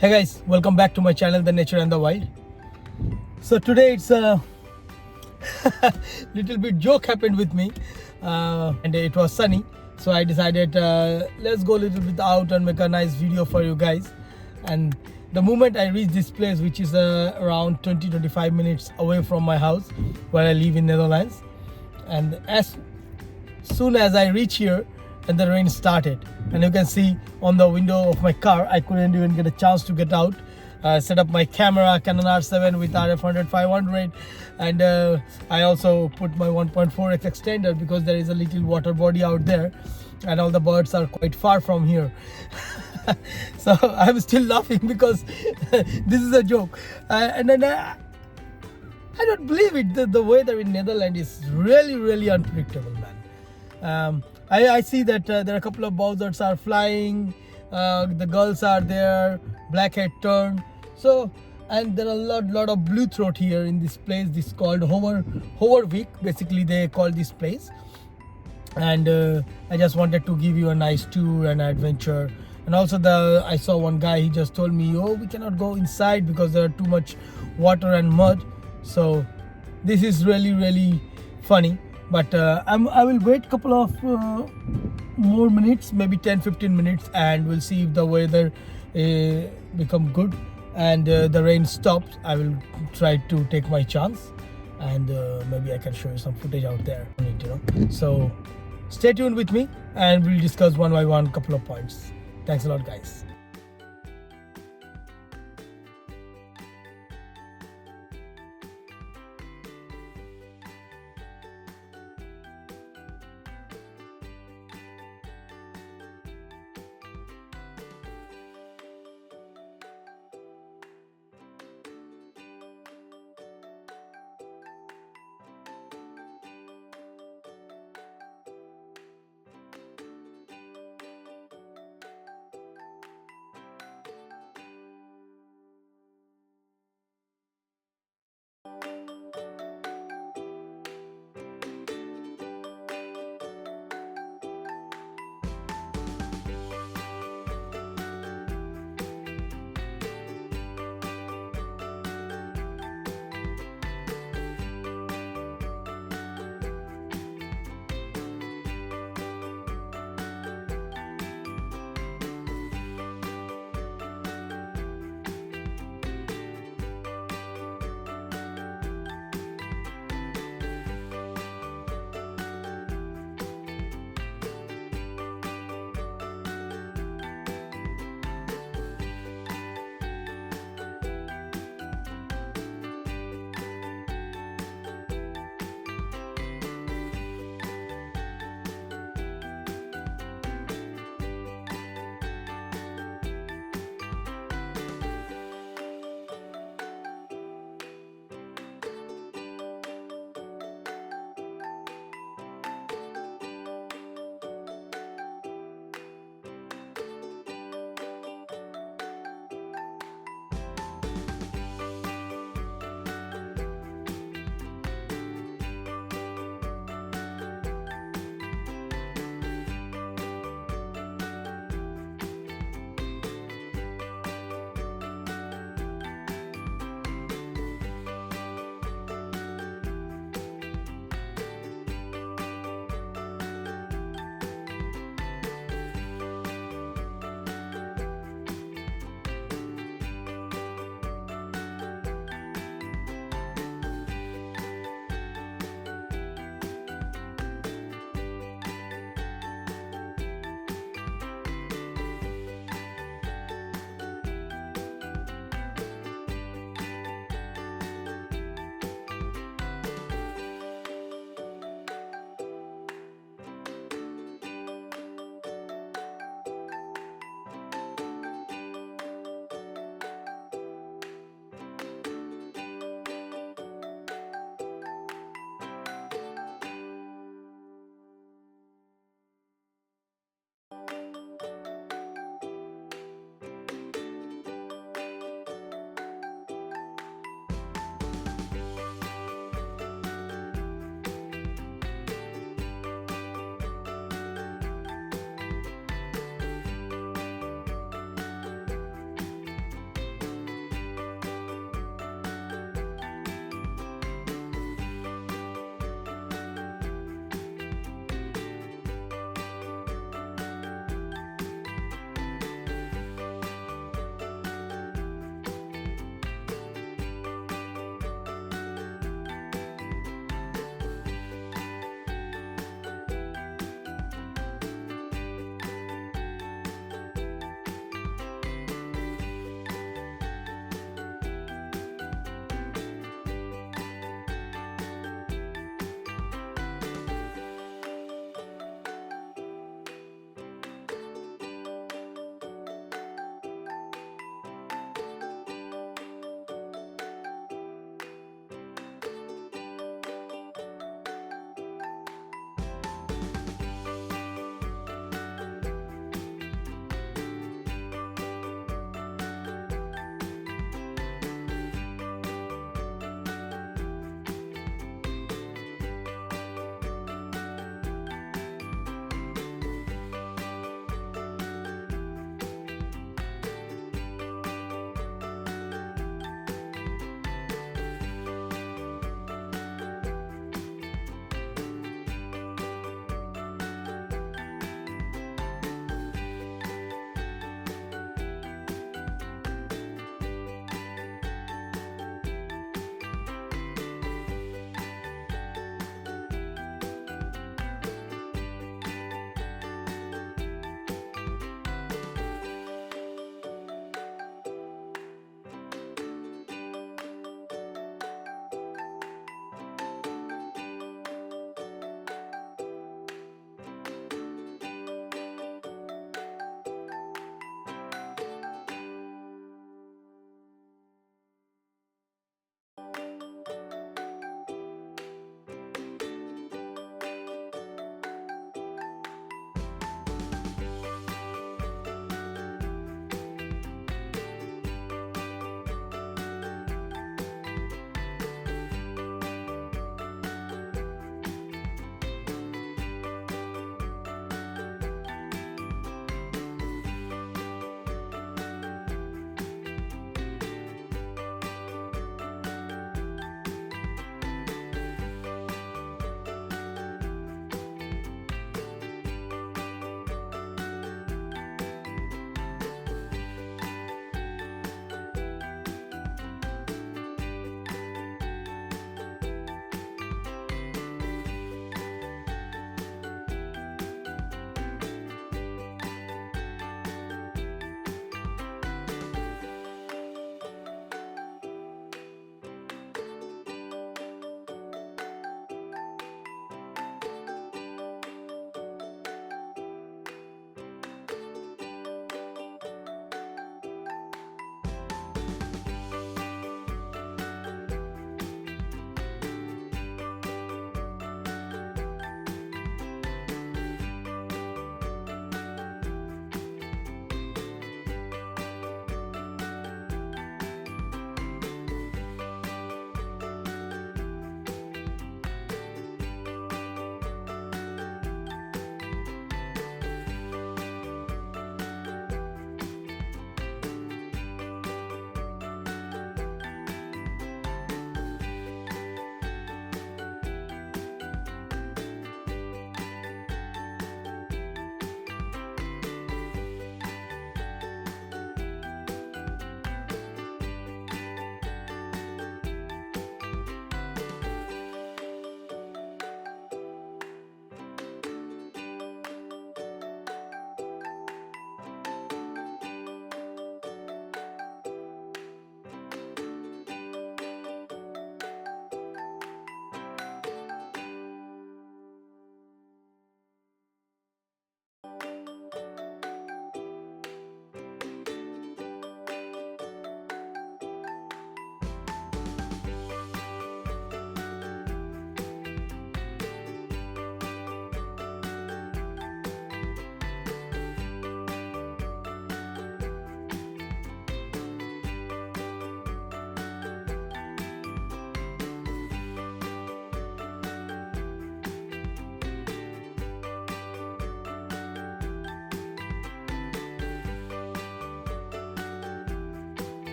Hey guys, welcome back to my channel, The Nature and the Wild. So today it's a little bit joke happened with me, and it was sunny, so I decided let's go a little bit out and make a nice video for you guys. And the moment I reached this place, which is around 20-25 minutes away from my house where I live in Netherlands, and as soon as I reach here, and the rain started, and you can see on the window of my car I couldn't even get a chance to get out. Set up my camera, Canon R7 with RF 500, and I also put my 1.4x extender because there is a little water body out there and all the birds are quite far from here. So I'm still laughing because this is a joke, and then I don't believe it. The weather in Netherlands is really unpredictable, man. I see that there are a couple of buzzards are flying, the gulls are there, blackhead tern. So, and there are a lot of blue throat here in this place. This is called Hovervik. Basically, they call this place. And I just wanted to give you a nice tour and adventure. And also, I saw one guy. He just told me, "Oh, we cannot go inside because there are too much water and mud." So, this is really funny. But I will wait a couple of more minutes, maybe 10-15 minutes, and we'll see if the weather become good and the rain stops. I will try to take my chance, and maybe I can show you some footage out there. So stay tuned with me, and we'll discuss one by one couple of points. Thanks a lot, guys.